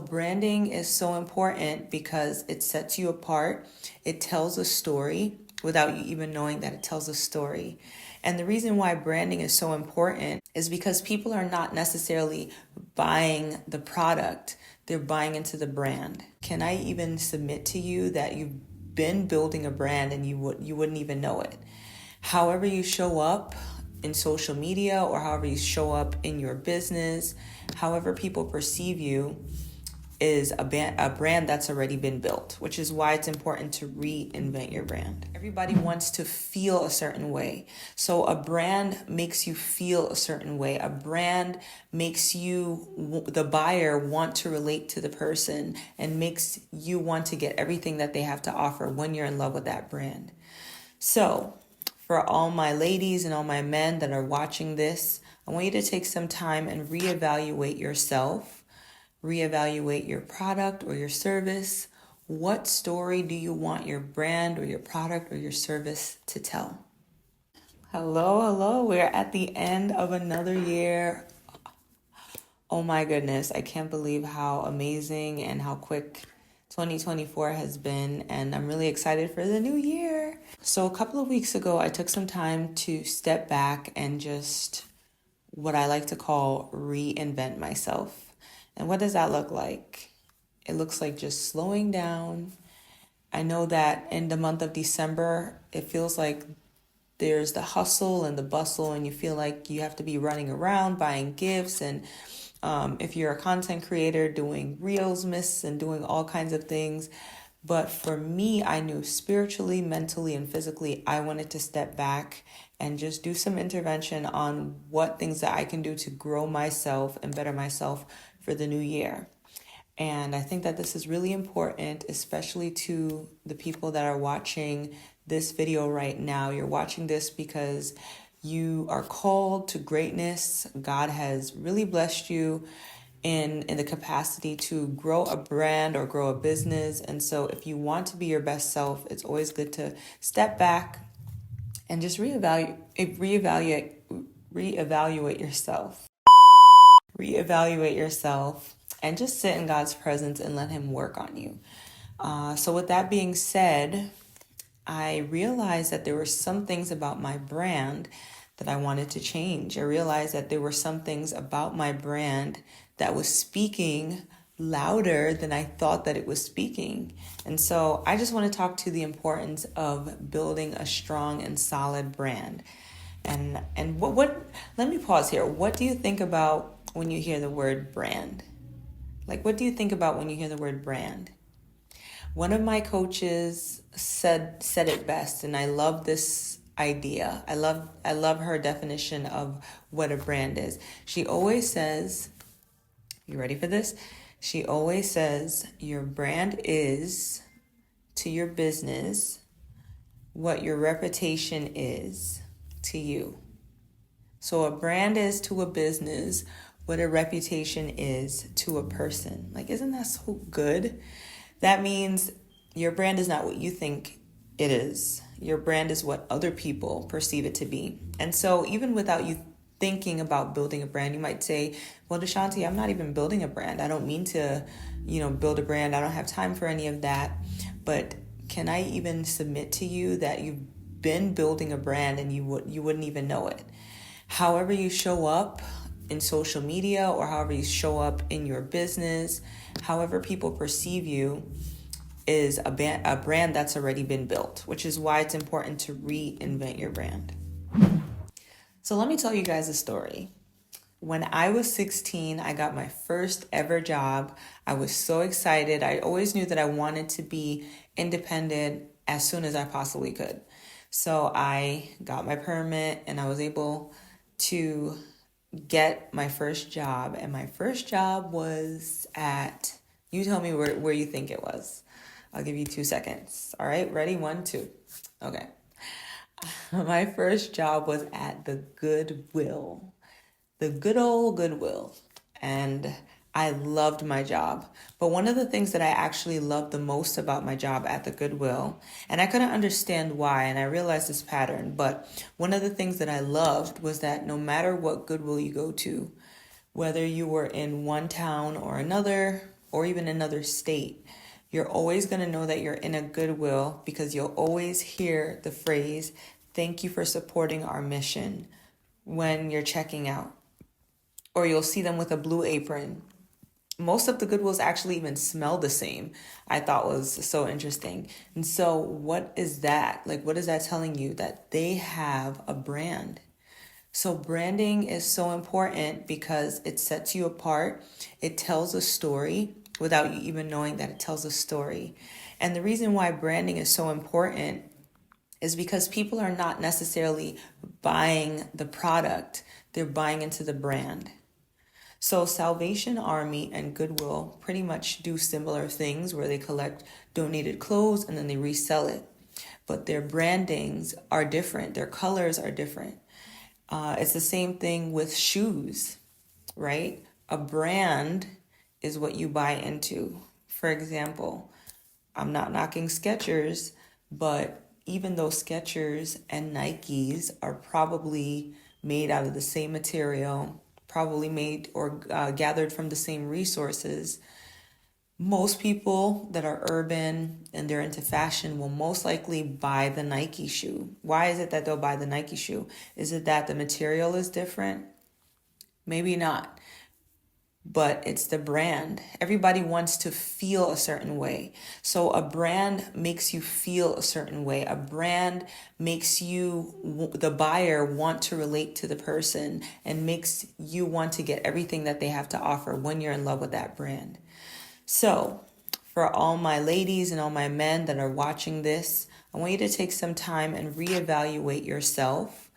branding is so important because it sets you apart. It tells a story without you even knowing that it tells a story. And the reason why branding is so important is because people are not necessarily buying the product, they're buying into the brand. Can I even submit to you that you've been building a brand and you wouldn't even know it? However you show up in social media or however you show up in your business, however people perceive you is a brand that's already been built, which is why it's important to reinvent your brand. Everybody wants to feel a certain way. So a brand makes you feel a certain way. A brand makes you, the buyer, want to relate to the person and makes you want to get everything that they have to offer when you're in love with that brand. So for all my ladies and all my men that are watching this, I want you to take some time and reevaluate yourself. Reevaluate your product or your service. What story do you want your brand or your product or your service to tell? Hello. We're at the end of another year. Oh my goodness. I can't believe how amazing and how quick 2024 has been, and I'm really excited for the new year. So a couple of weeks ago, I took some time to step back and just what I like to call reinvent myself. And what does that look like? It looks like just slowing down. I know that in the month of December, it feels like there's the hustle and the bustle, and you feel like you have to be running around buying gifts. And if you're a content creator, doing reels, miss, and doing all kinds of things. But for me, I knew spiritually, mentally, and physically, I wanted to step back and just do some intervention on what things that I can do to grow myself and better myself for the new year. And I think that this is really important, especially to the people that are watching this video right now. You're watching this because you are called to greatness. God has really blessed you in the capacity to grow a brand or grow a business. And so if you want to be your best self, it's always good to step back and just reevaluate yourself. Reevaluate yourself and just sit in God's presence and let him work on you. So with that being said, I realized that there were some things about my brand that I wanted to change. I realized that there were some things about my brand that was speaking louder than I thought that it was speaking. And so I just want to talk to the importance of building a strong and solid brand. And what let me pause here. What do you think about when you hear the word brand? Like, what do you think about when you hear the word brand? One of my coaches said it best, and I love this idea. I love her definition of what a brand is. She always says, you ready for this? She always says, your brand is to your business what your reputation is to you. So a brand is to a business what a reputation is to a person. Like, isn't that so good? That means your brand is not what you think it is. Your brand is what other people perceive it to be. And so even without you thinking about building a brand, you might say, well, Deshanti, I'm not even building a brand. I don't mean to, build a brand. I don't have time for any of that. But can I even submit to you that you've been building a brand and you wouldn't even know it? However you show up in social media or however you show up in your business, however people perceive you is a brand that's already been built, which is why it's important to reinvent your brand. So let me tell you guys a story. When I was 16, I got my first ever job. I was so excited. I always knew that I wanted to be independent as soon as I possibly could. So I got my permit and I was able to get my first job. And my first job was at, you tell me where you think it was. I'll give you 2 seconds. All right, ready? 1, 2. Okay. My first job was at the Goodwill. The good old Goodwill. And I loved my job. But one of the things that I actually loved the most about my job at the Goodwill, and I couldn't understand why, and I realized this pattern, but one of the things that I loved was that no matter what Goodwill you go to, whether you were in one town or another, or even another state, you're always going to know that you're in a Goodwill because you'll always hear the phrase, "Thank you for supporting our mission," when you're checking out. Or you'll see them with a blue apron. Most of the Goodwills actually even smell the same. I thought was so interesting. And so what is that? Like, what is that telling you? That they have a brand. So branding is so important because it sets you apart. It tells a story without you even knowing that it tells a story. And the reason why branding is so important is because people are not necessarily buying the product. They're buying into the brand. So Salvation Army and Goodwill pretty much do similar things where they collect donated clothes and then they resell it. But their brandings are different. Their colors are different. It's the same thing with shoes, right? A brand is what you buy into. For example, I'm not knocking Skechers, but even though Skechers and Nikes are probably made out of the same material, probably made or gathered from the same resources, most people that are urban and they're into fashion will most likely buy the Nike shoe. Why is it that they'll buy the Nike shoe? Is it that the material is different? Maybe not. But it's the brand. Everybody wants to feel a certain way. So a brand makes you feel a certain way. A brand makes you, the buyer, want to relate to the person and makes you want to get everything that they have to offer when you're in love with that brand. So for all my ladies and all my men that are watching this, I want you to take some time and reevaluate yourself,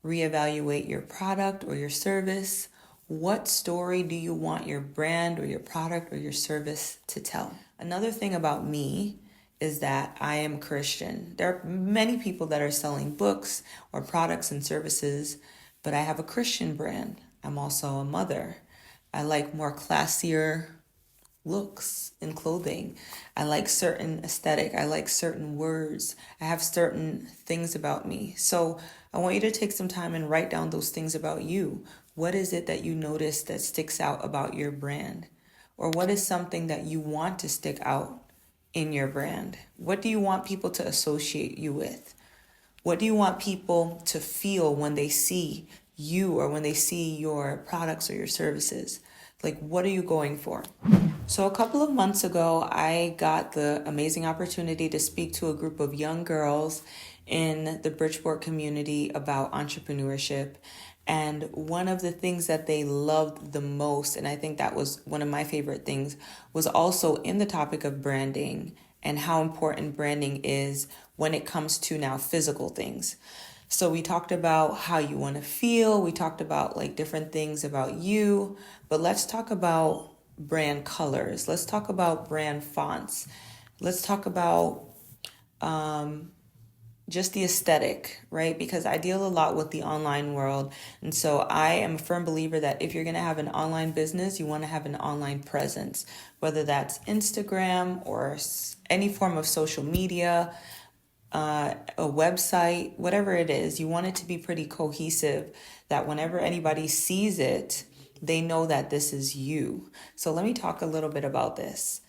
reevaluate your product or your service. What story do you want your brand or your product or your service to tell? Another thing about me is that I am Christian. There are many people that are selling books or products and services, but I have a Christian brand. I'm also a mother. I like more classier looks in clothing. I like certain aesthetic. I like certain words. I have certain things about me. So I want you to take some time and write down those things about you. What is it that you notice that sticks out about your brand? Or what is something that you want to stick out in your brand? What do you want people to associate you with? What do you want people to feel when they see you or when they see your products or your services? Like, what are you going for? So a couple of months ago, I got the amazing opportunity to speak to a group of young girls in the Bridgeport community about entrepreneurship. And one of the things that they loved the most, and I think that was one of my favorite things, was also in the topic of branding and how important branding is when it comes to now physical things. So we talked about how you want to feel. We talked about like different things about you, but let's talk about brand colors. Let's talk about brand fonts. Let's talk about just the aesthetic, right? Because I deal a lot with the online world. And so I am a firm believer that if you're going to have an online business, you want to have an online presence, whether that's Instagram or any form of social media, a website, whatever it is. You want it to be pretty cohesive, that whenever anybody sees it, they know that this is you. So let me talk a little bit about this.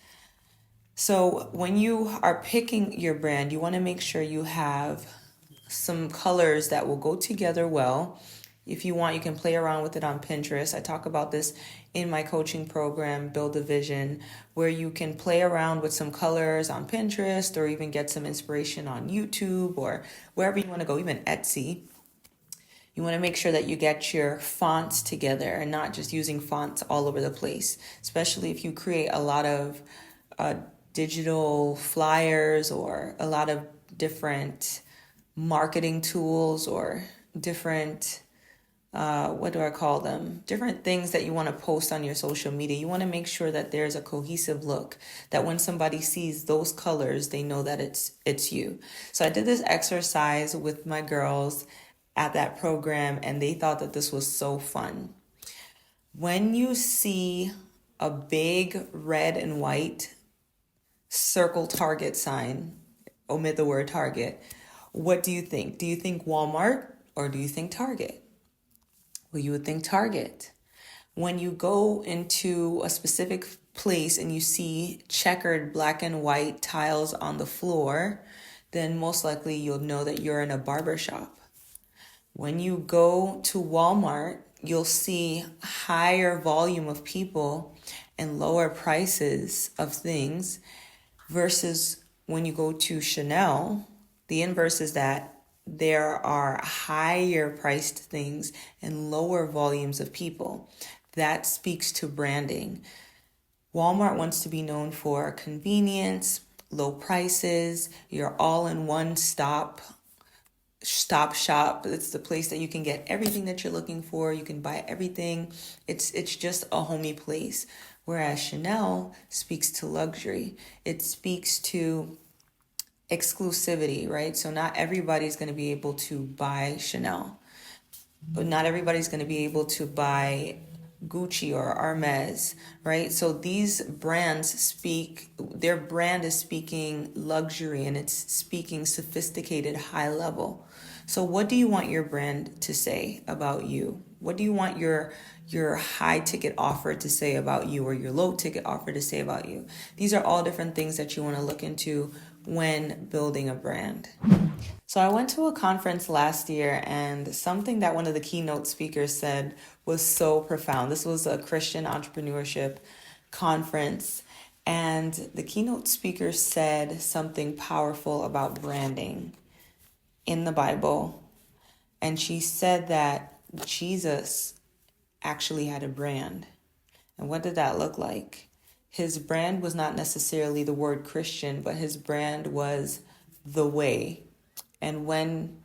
So when you are picking your brand, you want to make sure you have some colors that will go together well. If you want, you can play around with it on Pinterest. I talk about this in my coaching program, Build a Vision, where you can play around with some colors on Pinterest or even get some inspiration on YouTube or wherever you want to go, even Etsy. You want to make sure that you get your fonts together and not just using fonts all over the place, especially if you create a lot of digital flyers or a lot of different marketing tools or different, what do I call them? Different things that you want to post on your social media. You want to make sure that there's a cohesive look, that when somebody sees those colors, they know that it's you. So I did this exercise with my girls at that program, and they thought that this was so fun. When you see a big red and white circle Target sign, omit the word Target, what do you think? Do you think Walmart or do you think Target? Well, you would think Target. When you go into a specific place and you see checkered black and white tiles on the floor, then most likely you'll know that you're in a barber shop. When you go to Walmart, you'll see higher volume of people and lower prices of things, versus when you go to Chanel, the inverse is that there are higher priced things and lower volumes of people. That speaks to branding. Walmart wants to be known for convenience, low prices, your all-in-one stop shop. It's the place that you can get everything that you're looking for. You can buy everything. It's just a homey place. Whereas Chanel speaks to luxury. It speaks to exclusivity, right? So not everybody's going to be able to buy Chanel, but not everybody's going to be able to buy Gucci or Hermes, right? So these brands their brand is speaking luxury, and it's speaking sophisticated, high level. So what do you want your brand to say about you? What do you want your high ticket offer to say about you, or your low ticket offer to say about you? These are all different things that you want to look into when building a brand. So I went to a conference last year, and something that one of the keynote speakers said was so profound. This was a Christian entrepreneurship conference, and the keynote speaker said something powerful about branding in the Bible. And she said that Jesus actually had a brand. And what did that look like? His brand was not necessarily the word Christian, but his brand was the way. And when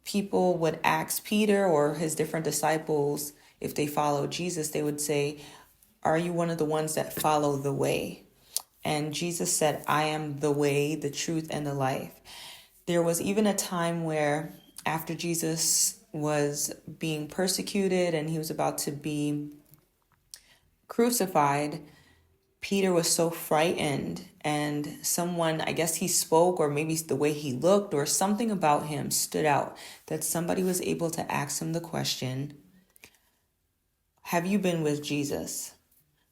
people would ask Peter or his different disciples if they followed Jesus, they would say, "Are you one of the ones that follow the way?" And Jesus said, "I am the way, the truth, and the life." There was even a time where, after Jesus was being persecuted and he was about to be crucified, Peter was so frightened, and someone, I guess he spoke, or maybe the way he looked or something about him stood out, that somebody was able to ask him the question, "Have you been with Jesus?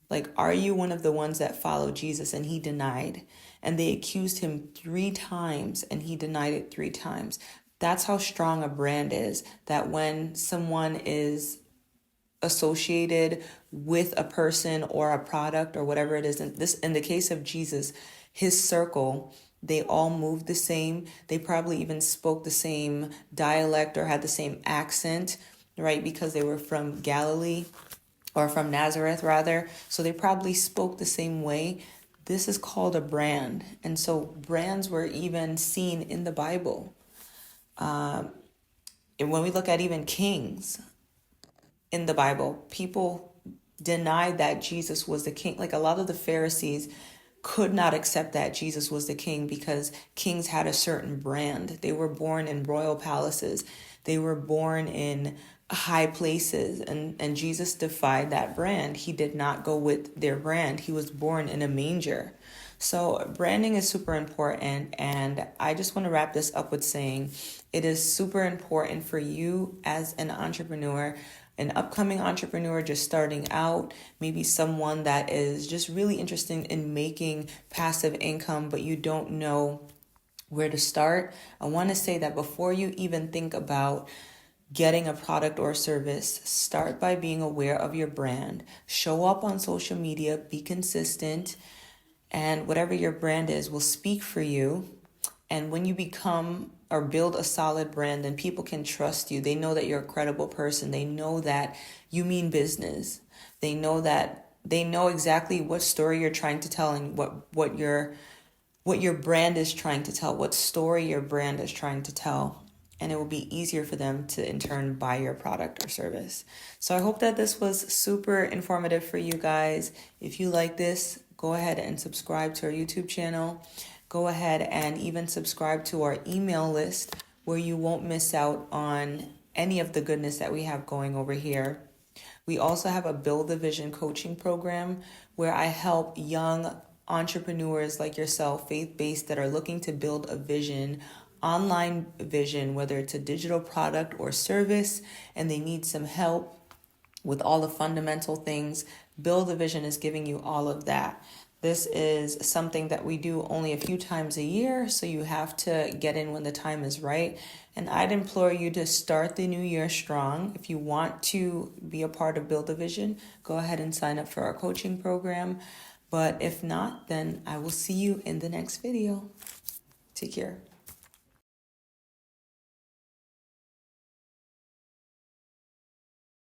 Like, are you one of the ones that follow Jesus?" And he denied. And they accused him 3 times, and he denied it 3 times. That's how strong a brand is, that when someone is associated with a person or a product or whatever it is, in the case of Jesus, his circle, they all moved the same. They probably even spoke the same dialect or had the same accent, right? Because they were from Galilee, or from Nazareth rather. So they probably spoke the same way. This is called a brand. And so brands were even seen in the Bible. And when we look at even kings in the Bible, people denied that Jesus was the king. Like, a lot of the Pharisees could not accept that Jesus was the king, because kings had a certain brand. They were born in royal palaces. They were born in high places, and Jesus defied that brand. He did not go with their brand. He was born in a manger. So branding is super important, and I just want to wrap this up with saying it is super important for you as an entrepreneur, an upcoming entrepreneur just starting out, maybe someone that is just really interested in making passive income, but you don't know where to start. I want to say that before you even think about getting a product or service, start by being aware of your brand. Show up on social media, be consistent, and whatever your brand is will speak for you. And when you become or build a solid brand, then people can trust you. They know that you're a credible person. They know that you mean business. They know exactly what story you're trying to tell, and what your brand is trying to tell, what story your brand is trying to tell. And it will be easier for them to in turn buy your product or service. So I hope that this was super informative for you guys. If you like this, go ahead and subscribe to our YouTube channel. Go ahead and even subscribe to our email list, where you won't miss out on any of the goodness that we have going over here. We also have a Build the Vision coaching program, where I help young entrepreneurs like yourself, faith-based, that are looking to build a vision, online vision, whether it's a digital product or service, and they need some help with all the fundamental things Build a Vision is giving you all of that. This is something that we do only a few times a year, so you have to get in when the time is right. And I'd implore you to start the new year strong. If you want to be a part of Build a Vision, go ahead and sign up for our coaching program. But if not, then I will see you in the next video. Take care.